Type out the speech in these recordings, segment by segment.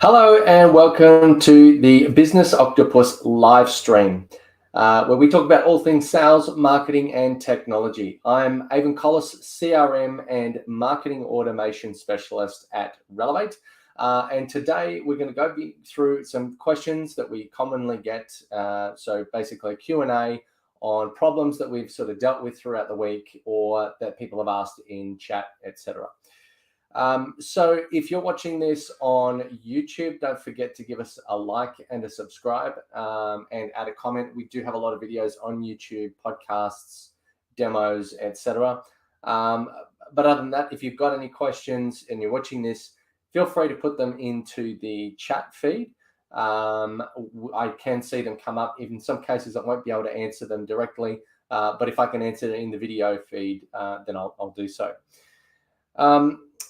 Hello and welcome to the Business Octopus live stream, where we talk about all things sales, marketing, and technology. I'm Avon Collis, CRM and Marketing Automation Specialist at Relevate. And today we're going to go through some questions that we commonly get. So basically Q&A on problems that we've sort of dealt with throughout the week or that people have asked in chat, etc. So if you're watching this on YouTube, don't forget to give us a like and a subscribe and add a comment. We do have a lot of videos on YouTube, podcasts, demos, etc. But other than that, if you've got any questions and you're watching this, feel free to put them into the chat feed. I can see them come up. In some cases, I won't be able to answer them directly, but if I can answer it in the video feed, then I'll do so.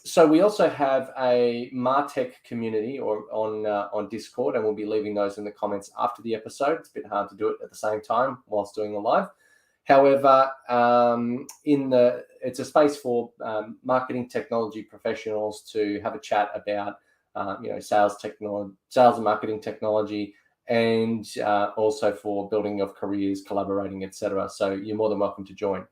So we also have a MarTech community on Discord, and we'll be leaving those in the comments after the episode. It's a bit hard to do it at the same time whilst doing the live. However, it's a space for marketing technology professionals to have a chat about sales and marketing technology, and also for building of careers, collaborating, etc. So you're more than welcome to join.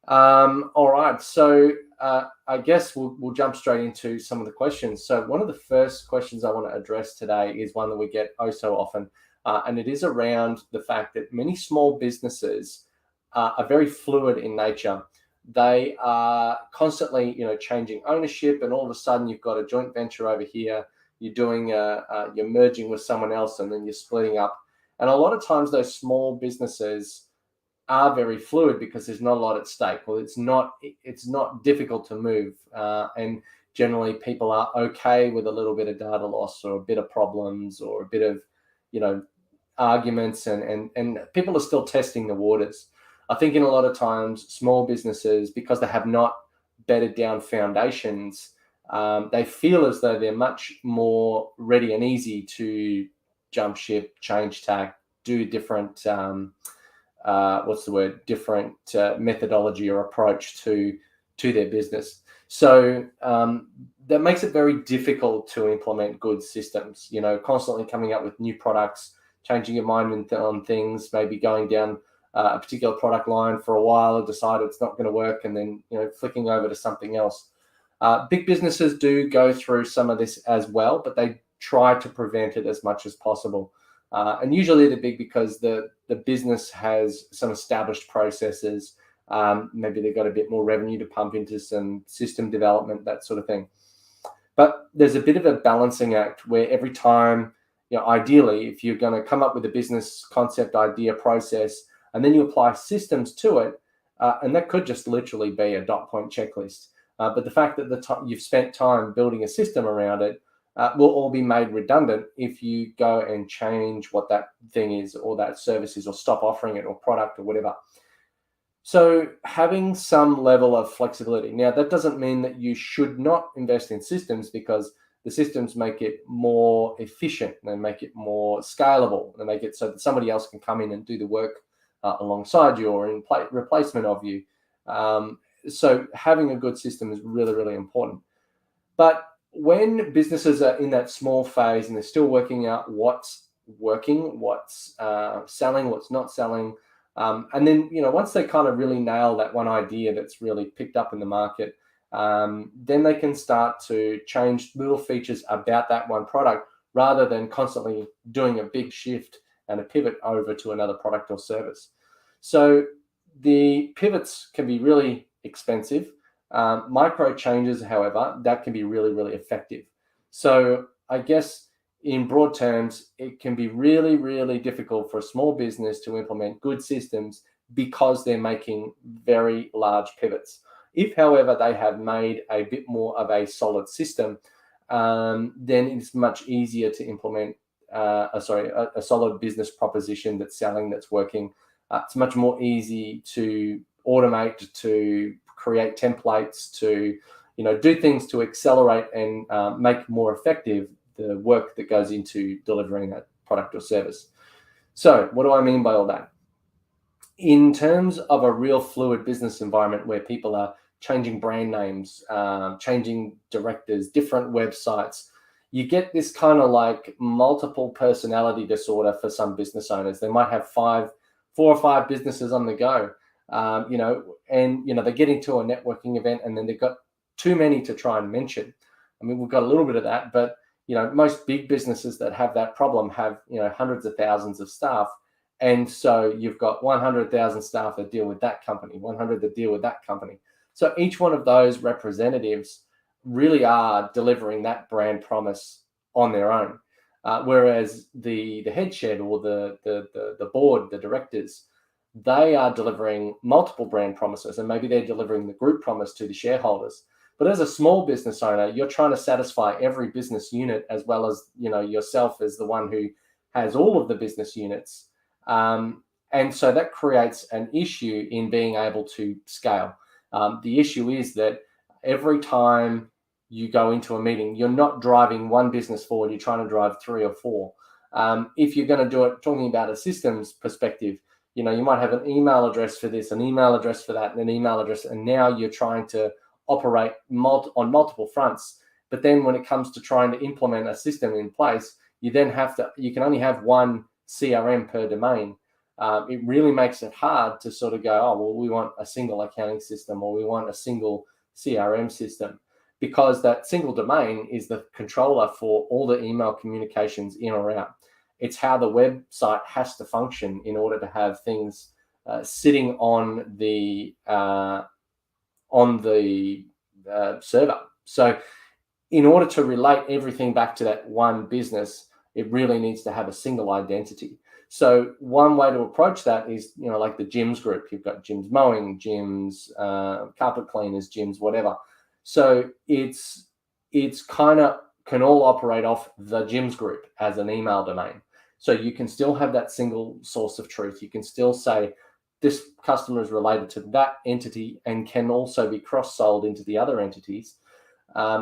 All right, so I guess we'll jump straight into some of the questions. So one of the first questions I want to address today is one that we get oh so often, and it is around the fact that many small businesses are very fluid in nature. They are constantly, changing ownership, and all of a sudden you've got a joint venture over here. You're doing you're merging with someone else, and then you're splitting up. And a lot of times those small businesses are very fluid because there's not a lot at stake. Well, it's not difficult to move, and generally people are okay with a little bit of data loss or a bit of problems or a bit of, arguments, and people are still testing the waters. I think in a lot of times small businesses, because they have not bedded down foundations, they feel as though they're much more ready and easy to jump ship, change tack, do different different methodology or approach to their business. So that makes it very difficult to implement good systems, constantly coming up with new products, changing your mind on things, maybe going down a particular product line for a while, decide it's not going to work, and then, flicking over to something else. Big businesses do go through some of this as well, but they try to prevent it as much as possible. And usually they're big because the business has some established processes. Maybe they've got a bit more revenue to pump into some system development, that sort of thing. But there's a bit of a balancing act where every time, ideally, if you're going to come up with a business concept, idea, process, and then you apply systems to it, and that could just literally be a dot point checklist. But the fact that you've spent time building a system around it will all be made redundant if you go and change what that thing is or that service is, or stop offering it, or product, or whatever. So having some level of flexibility. Now, that doesn't mean that you should not invest in systems, because the systems make it more efficient, they make it more scalable, they make it so that somebody else can come in and do the work alongside you or in replacement of you. So having a good system is really, really important. But when businesses are in that small phase and they're still working out what's working, what's selling, what's not selling, and then, once they kind of really nail that one idea that's really picked up in the market, then they can start to change little features about that one product, rather than constantly doing a big shift and a pivot over to another product or service. So the pivots can be really expensive. Micro changes, however, that can be really, really effective. So I guess in broad terms, it can be really, really difficult for a small business to implement good systems because they're making very large pivots. If, however, they have made a bit more of a solid system, then it's much easier to implement a solid business proposition that's selling, that's working. It's much more easy to automate, to create templates, to do things to accelerate and make more effective the work that goes into delivering that product or service. So what do I mean by all that? In terms of a real fluid business environment where people are changing brand names, changing directors, different websites, you get this kind of like multiple personality disorder for some business owners. They might have 4 or 5 businesses on the go, and they get into a networking event and then they've got too many to try and mention. I mean, we've got a little bit of that, but most big businesses that have that problem have hundreds of thousands of staff, and so you've got 100,000 staff that deal with that company, 100 that deal with that company. So each one of those representatives really are delivering that brand promise on their own, whereas the head shed or the board, the directors, they are delivering multiple brand promises, and maybe they're delivering the group promise to the shareholders. But as a small business owner, you're trying to satisfy every business unit as well as yourself as the one who has all of the business units, and so that creates an issue in being able to scale. The issue is that every time you go into a meeting, you're not driving one business forward, you're trying to drive 3 or 4. If you're going to do it talking about a systems perspective, you might have an email address for this, an email address for that, and an email address, and now you're trying to operate on multiple fronts. But then when it comes to trying to implement a system in place, you can only have one CRM per domain. It really makes it hard to sort of go, oh, well, we want a single accounting system, or we want a single CRM system, because that single domain is the controller for all the email communications in or out. It's how the website has to function in order to have things sitting on the server. So in order to relate everything back to that one business, it really needs to have a single identity. So one way to approach that is, like the gyms group. You've got gyms mowing, gyms, carpet cleaners, gyms, whatever. So it's kind of can all operate off the gyms group as an email domain. So you can still have that single source of truth. You can still say this customer is related to that entity and can also be cross-sold into the other entities.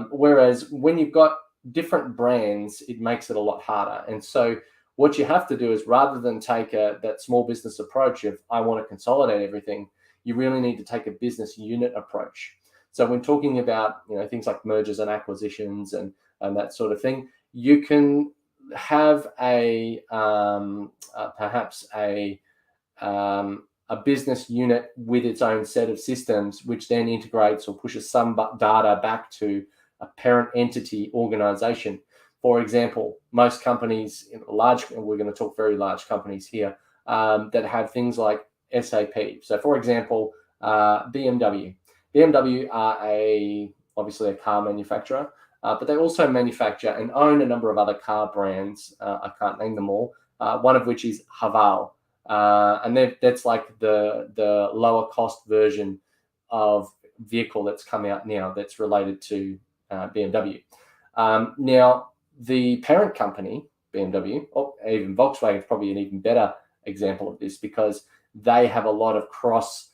Whereas when you've got different brands, it makes it a lot harder. And so what you have to do is, rather than take that small business approach of I want to consolidate everything, you really need to take a business unit approach. So when talking about things like mergers and acquisitions and that sort of thing, you can have perhaps a business unit with its own set of systems, which then integrates or pushes some data back to a parent entity organization. For example, most companies, we're going to talk very large companies here, that have things like SAP. So for example, BMW. BMW are obviously a car manufacturer, but they also manufacture and own a number of other car brands. I can't name them all. One of which is Haval. And that's like the lower cost version of vehicle that's come out now that's related to BMW. Now, the parent company, BMW, or even Volkswagen, is probably an even better example of this, because they have a lot of cross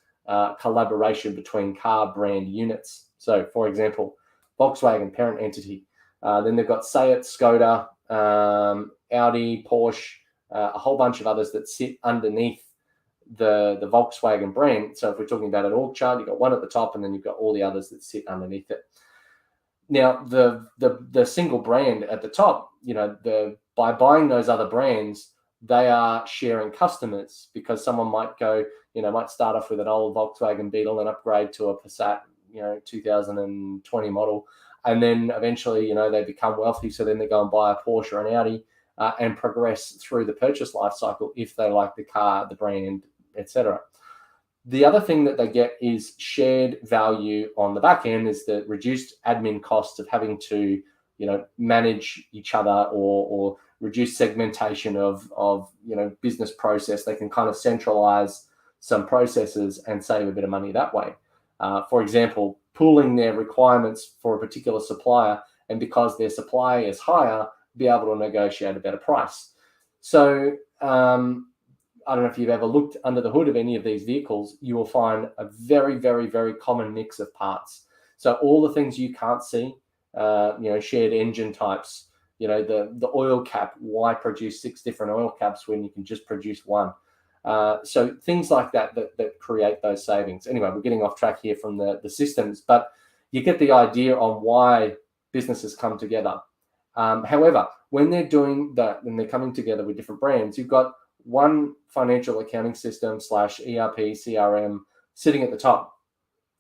collaboration between car brand units. So, for example, Volkswagen parent entity. Then they've got Seat, Skoda, Audi, Porsche, a whole bunch of others that sit underneath the Volkswagen brand. So if we're talking about an org chart, you've got one at the top, and then you've got all the others that sit underneath it. Now, the single brand at the top, by buying those other brands, they are sharing customers, because someone might might start off with an old Volkswagen Beetle and upgrade to a Passat, 2020 model. And then eventually, they become wealthy. So then they go and buy a Porsche or an Audi, and progress through the purchase life cycle if they like the car, the brand, etc. The other thing that they get is shared value on the back end, is the reduced admin costs of having to, manage each other or reduce segmentation of business process. They can kind of centralize some processes and save a bit of money that way. For example, pooling their requirements for a particular supplier, and because their supply is higher, be able to negotiate a better price. So I don't know if you've ever looked under the hood of any of these vehicles. You will find a very, very, very common mix of parts. So all the things you can't see, shared engine types, the oil cap. Why produce 6 different oil caps when you can just produce one? So things like that create those savings. Anyway, we're getting off track here from the systems, but you get the idea on why businesses come together. However, when they're doing that, when they're coming together with different brands, you've got one financial accounting system / ERP, CRM sitting at the top.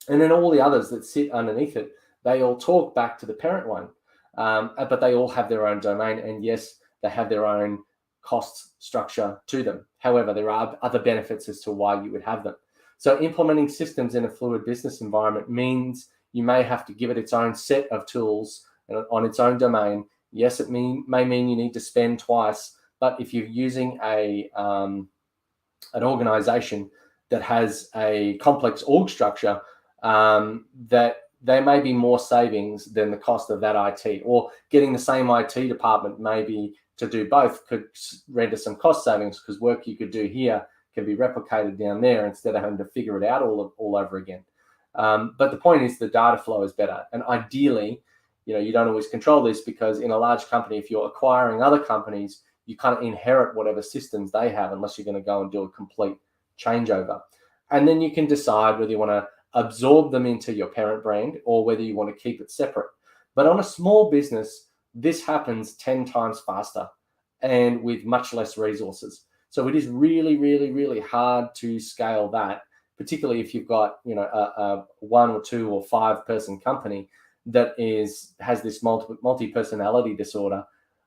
And then all the others that sit underneath it, they all talk back to the parent one. But they all have their own domain. And yes, they have their own cost structure to them. However, there are other benefits as to why you would have them. So implementing systems in a fluid business environment means you may have to give it its own set of tools on its own domain. Yes, it may mean you need to spend twice, but if you're using an organization that has a complex org structure, that there may be more savings than the cost of that IT, or getting the same IT department maybe to do both could render some cost savings, because work you could do here can be replicated down there instead of having to figure it out all over again. But the point is the data flow is better. And ideally, you don't always control this, because in a large company, if you're acquiring other companies, you can't inherit whatever systems they have unless you're going to go and do a complete changeover. And then you can decide whether you want to absorb them into your parent brand or whether you want to keep it separate. But on a small business, this happens 10 times faster and with much less resources. So it is really, really, really hard to scale that, particularly if you've got a 1 or 2 or 5 person company that has this multi-personality disorder.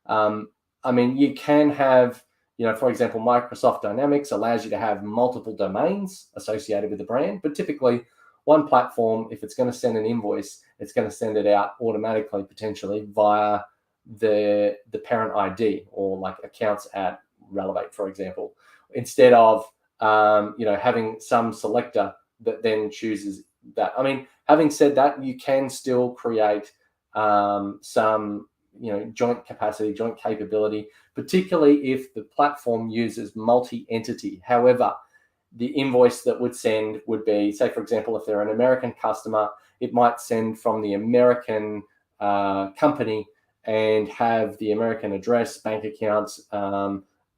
I mean, you can have, for example, Microsoft Dynamics allows you to have multiple domains associated with the brand, but typically one platform, if it's going to send an invoice, it's going to send it out automatically, potentially via the parent ID, or like accounts at Relevate, for example, instead of having some selector that then chooses that. I mean, having said that, you can still create some joint capacity, joint capability, particularly if the platform uses multi-entity. However, the invoice that would send would be, say, for example, if they're an American customer, it might send from the American company and have the American address, bank accounts,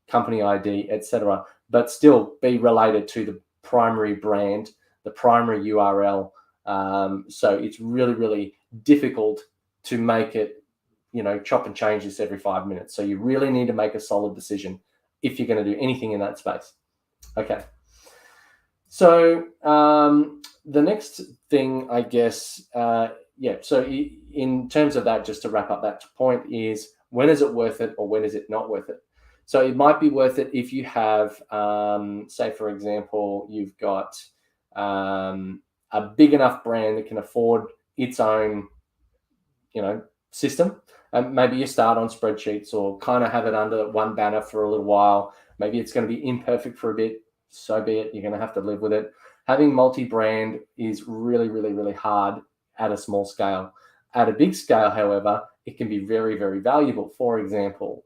company ID, etc., but still be related to the primary brand, the primary URL. So it's really, really difficult to make it, chop and change this every 5 minutes. So you really need to make a solid decision if you're going to do anything in that space. Okay. So the next thing, I guess, so in terms of that, just to wrap up that point, is when is it worth it or when is it not worth it? So it might be worth it if you have, say, for example, you've got a big enough brand that can afford its own, system. And maybe you start on spreadsheets or kind of have it under one banner for a little while. Maybe it's going to be imperfect for a bit. So be it. You're going to have to live with it. Having multi-brand is really, really, really hard at a small scale. At a big scale, however, it can be very, very valuable. For example,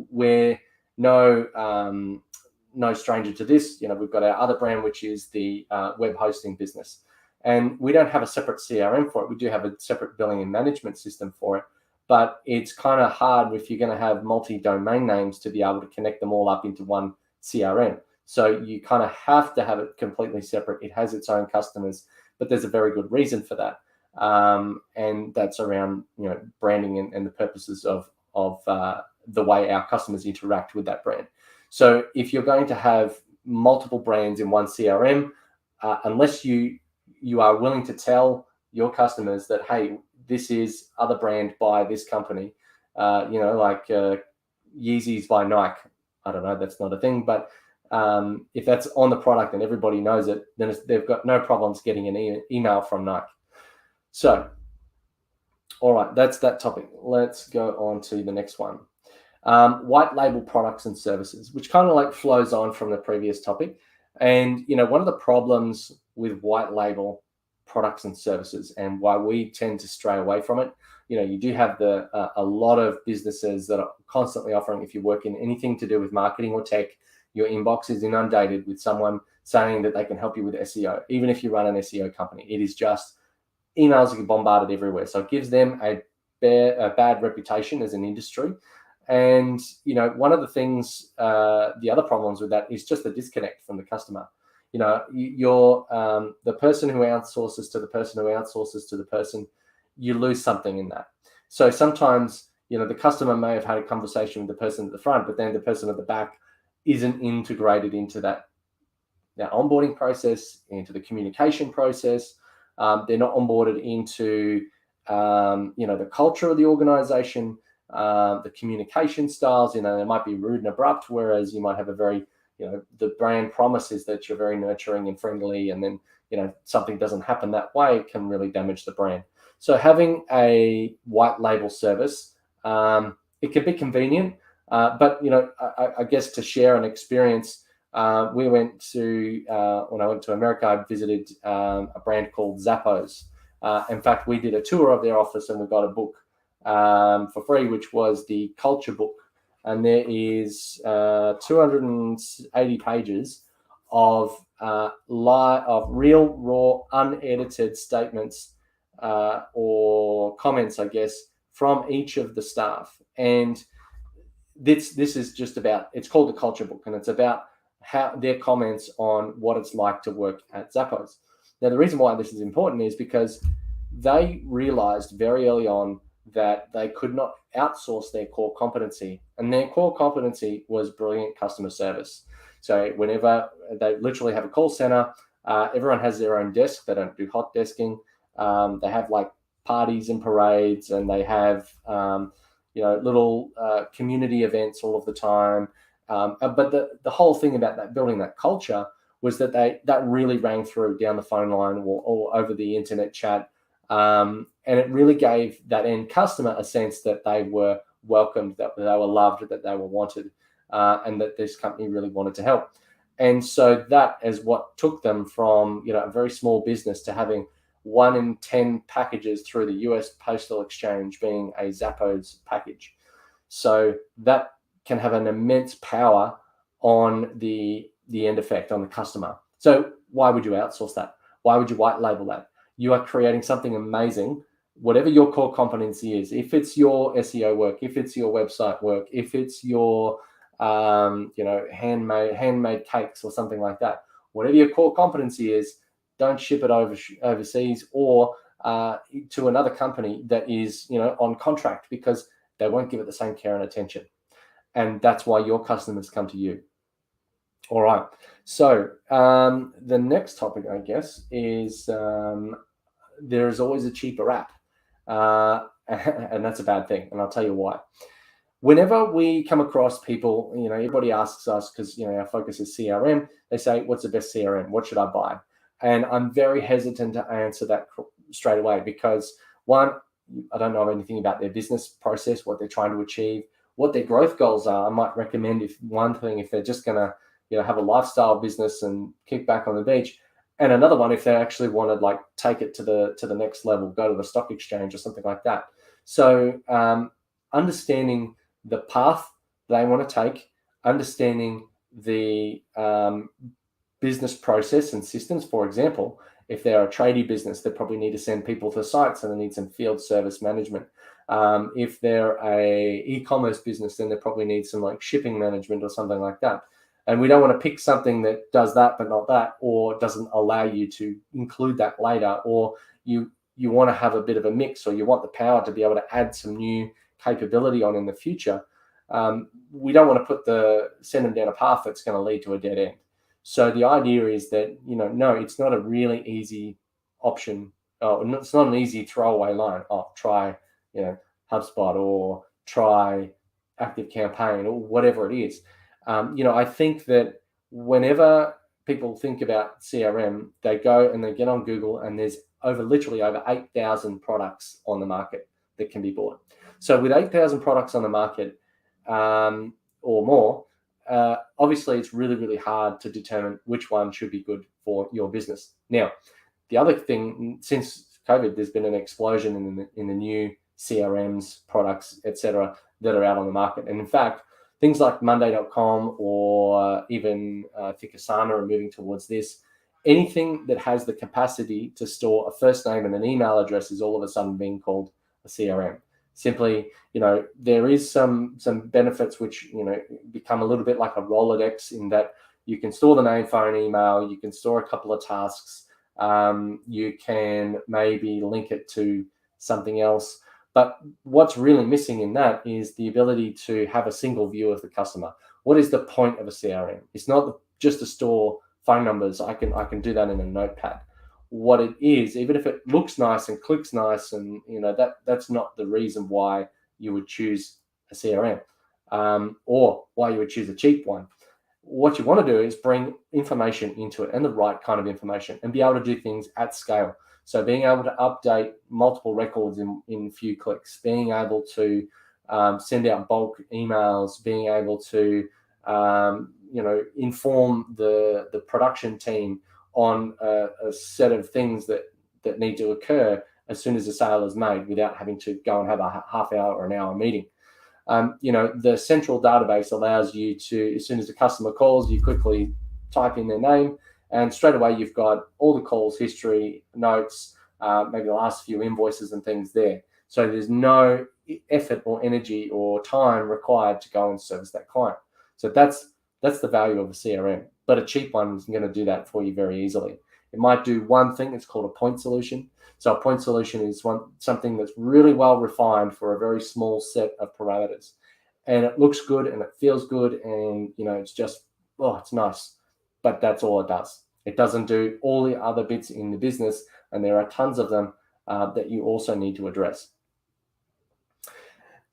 we're no stranger to this. We've got our other brand, which is the web hosting business. And we don't have a separate CRM for it. We do have a separate billing and management system for it. But it's kind of hard if you're going to have multi-domain names to be able to connect them all up into one CRM. So you kind of have to have it completely separate. It has its own customers, but there's a very good reason for that. And that's around branding and the purposes of the way our customers interact with that brand. So if you're going to have multiple brands in one CRM, unless you are willing to tell your customers that, hey, this is other brand by this company, like Yeezys by Nike. I don't know, that's not a thing, but if that's on the product and everybody knows it, then they've got no problems getting an email from Nike. So, all right, that's that topic. Let's go on to the next one. White label products and services, which kind of like flows on from the previous topic. And, one of the problems with white label products and services and why we tend to stray away from it, you do have a lot of businesses that are constantly offering, if you work in anything to do with marketing or tech, your inbox is inundated with someone saying that they can help you with SEO. Even if you run an SEO company, it is just emails get bombarded everywhere. So it gives them a bad reputation as an industry. And, one of the things, the other problems with that is just the disconnect from the customer. You're the person who outsources to the person who outsources to the person, you lose something in that. So sometimes the customer may have had a conversation with the person at the front, but then the person at the back isn't integrated into that onboarding process, into the communication process. They're not onboarded into the culture of the organization, the communication styles. They might be rude and abrupt, whereas you might have a very, the brand promises that you're very nurturing and friendly, and then something doesn't happen that way, it can really damage the brand. So having a white label service, it can be convenient, but I guess to share an experience, we went to when I went to America, I visited a brand called Zappos. In fact, we did a tour of their office and we got a book for free, which was the Culture Book. And there is 280 pages of real, raw, unedited statements or comments, I guess, from each of the staff. And this is just about, it's called the Culture Book, and it's about how their comments on what it's like to work at Zappos. Now, the reason why this is important is because they realized very early on that they could not outsource their core competency, and their core competency was brilliant customer service. So whenever they literally have a call center, everyone has their own desk. They don't do hot desking. They have like parties and parades, and they have little community events all of the time. But the whole thing about that, building that culture, was that really rang through down the phone line or over the internet chat. And it really gave that end customer a sense that they were welcomed, that they were loved, that they were wanted, and that this company really wanted to help. And so that is what took them from a very small business to having 1 in 10 packages through the US Postal Exchange being a Zappos package. So that can have an immense power on the end effect on the customer. So why would you outsource that? Why would you white label that? You are creating something amazing, whatever your core competency is. If it's your SEO work, if it's your website work, if it's your handmade cakes or something like that, whatever your core competency is, don't ship it overseas or to another company that is on contract, because they won't give it the same care and attention. And that's why your customers come to you. All right. So the next topic, I guess, is there is always a cheaper app. And that's a bad thing. And I'll tell you why. Whenever we come across people, everybody asks us, because, our focus is CRM, they say, what's the best CRM? What should I buy? And I'm very hesitant to answer that straight away because, one, I don't know anything about their business process, what they're trying to achieve, what their growth goals are. I might recommend if they're just going to, have a lifestyle business and kick back on the beach, and another one if they actually want to take it to the next level, go to the stock exchange or something like that. So understanding the path they want to take, understanding the business process and systems. For example, if they're a tradie business, they probably need to send people to sites, and they need some field service management. If they're a e-commerce business, then they probably need some shipping management or something like that. And we don't want to pick something that does that but not that, or doesn't allow you to include that later, or you want to have a bit of a mix, or you want the power to be able to add some new capability on in the future. We don't want to send them down a path that's going to lead to a dead end. So the idea is that, no, it's not a really easy option. It's not an easy throwaway line. Try, HubSpot, or try ActiveCampaign, or whatever it is. I think that whenever people think about CRM, they go and they get on Google, and there's literally over 8,000 products on the market that can be bought. So with 8,000 products on the market or more, obviously it's really, really hard to determine which one should be good for your business. Now, the other thing, since COVID, there's been an explosion in the new CRMs, products, etc., that are out on the market. And in fact, things like Monday.com or even I think Asana are moving towards this. Anything that has the capacity to store a first name and an email address is all of a sudden being called a CRM. Simply, there is some benefits which, become a little bit like a Rolodex, in that you can store the name, phone, email, you can store a couple of tasks, you can maybe link it to something else. But what's really missing in that is the ability to have a single view of the customer. What is the point of a CRM? It's not just to store phone numbers. I can do that in a notepad. What it is, even if it looks nice and clicks nice, and that's not the reason why you would choose a CRM, or why you would choose a cheap one. What you want to do is bring information into it, and the right kind of information, and be able to do things at scale. So being able to update multiple records in few clicks, being able to send out bulk emails, being able to inform the production team on a set of things that need to occur as soon as a sale is made, without having to go and have a half hour or an hour meeting. The central database allows you to, as soon as the customer calls, you quickly type in their name, and straight away you've got all the calls history, notes, maybe the last few invoices and things there. So there's no effort or energy or time required to go and service that client. So that's the value of a CRM. But a cheap one is going to do that for you very easily. It might do one thing. It's called a point solution. So a point solution is something that's really well refined for a very small set of parameters, and it looks good and it feels good, and it's just, it's nice. But that's all it does. It doesn't do all the other bits in the business, and there are tons of them that you also need to address.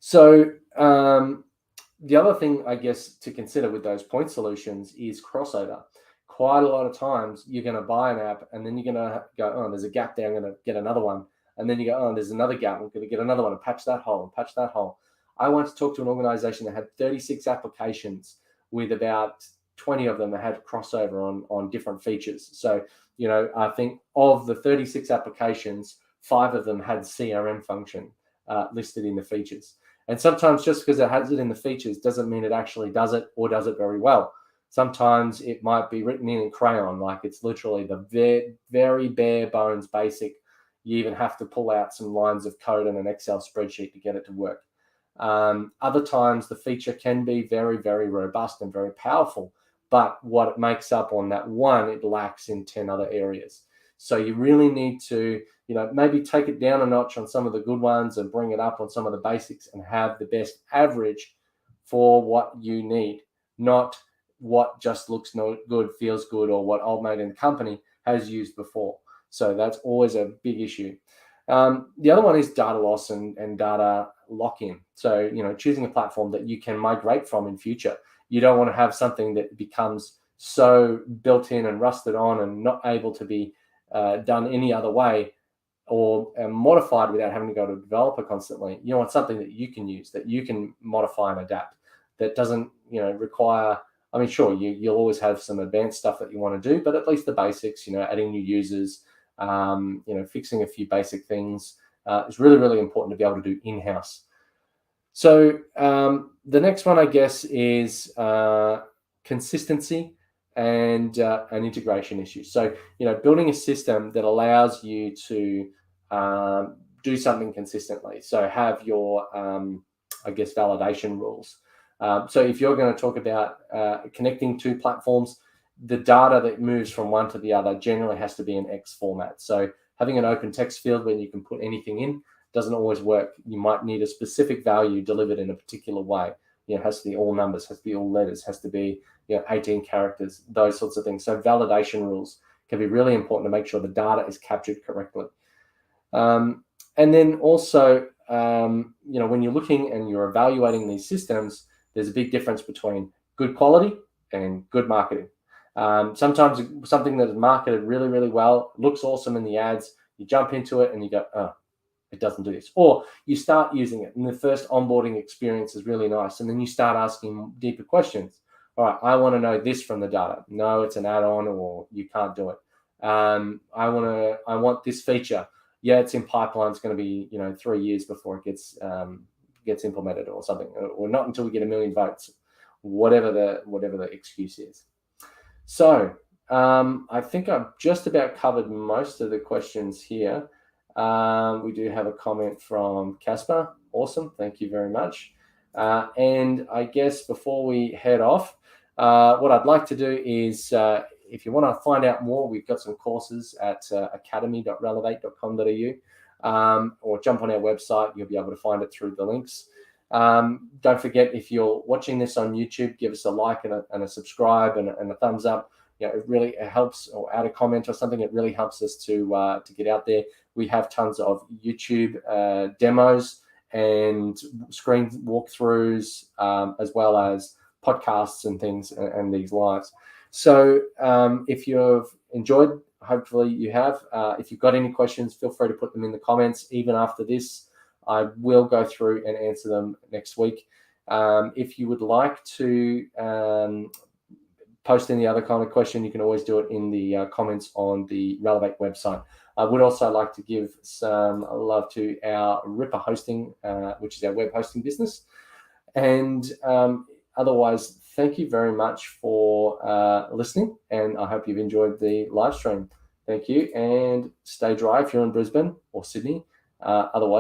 So the other thing, I guess, to consider with those point solutions is crossover. Quite a lot of times you're going to buy an app, and then you're going to go, oh, there's a gap there, I'm going to get another one. And then you go, oh, there's another gap, I'm going to get another one, and patch that hole and patch that hole. I once talked to an organization that had 36 applications, with about 20 of them that had crossover on different features. So, I think of the 36 applications, 5 of them had CRM function listed in the features. And sometimes just because it has it in the features doesn't mean it actually does it, or does it very well. Sometimes it might be written in crayon, like it's literally the very bare bones basic. You even have to pull out some lines of code in an Excel spreadsheet to get it to work. Other times the feature can be very, very robust and very powerful, but what it makes up on that one, it lacks in 10 other areas. So you really need to, maybe take it down a notch on some of the good ones and bring it up on some of the basics, and have the best average for what you need, not what just looks good, feels good, or what old mate in the company has used before. So that's always a big issue. The other one is data loss and data lock-in. So, choosing a platform that you can migrate from in future. You don't want to have something that becomes so built in and rusted on and not able to be done any other way, or modified without having to go to a developer constantly. You want something that you can use, that you can modify and adapt, that doesn't, require, I mean, sure, you'll always have some advanced stuff that you want to do, but at least the basics, adding new users, fixing a few basic things is really, really important to be able to do in-house. So the next one, I guess, is consistency and an integration issue. So, building a system that allows you to do something consistently. So have your, validation rules. So if you're going to talk about connecting two platforms, the data that moves from one to the other generally has to be in X format. So having an open text field where you can put anything in doesn't always work. You might need a specific value delivered in a particular way. It has to be all numbers, has to be all letters, has to be 18 characters, those sorts of things. So validation rules can be really important to make sure the data is captured correctly. And then also, when you're looking and you're evaluating these systems, there's a big difference between good quality and good marketing. Sometimes something that is marketed really, really well, looks awesome in the ads, you jump into it and you go, oh, it doesn't do this. Or you start using it and the first onboarding experience is really nice, and then you start asking deeper questions. All right, I want to know this from the data. No, it's an add-on, or you can't do it. I want this feature. Yeah, it's in pipeline. It's going to be 3 years before it gets implemented or something, or not until we get 1 million votes. Whatever the excuse is. So I think I've just about covered most of the questions here. We do have a comment from Casper. Awesome, thank you very much. And I guess before we head off, what I'd like to do is, if you want to find out more, we've got some courses at academy.relevate.com.au. or jump on our website. You'll be able to find it through the links. Don't forget, if you're watching this on YouTube, give us a like and a subscribe and a thumbs up. It really helps, or add a comment or something. It really helps us to get out there. We have tons of YouTube demos and screen walkthroughs, as well as podcasts and things, and these lives. So if you've enjoyed, hopefully you have. If you've got any questions, feel free to put them in the comments. Even after this, I will go through and answer them next week. If you would like to post any other kind of question, you can always do it in the comments on the Relevate website. I would also like to give some love to our Ripper Hosting, which is our web hosting business. And otherwise, thank you very much for listening, and I hope you've enjoyed the live stream. Thank you, and stay dry if you're in Brisbane or Sydney. Otherwise,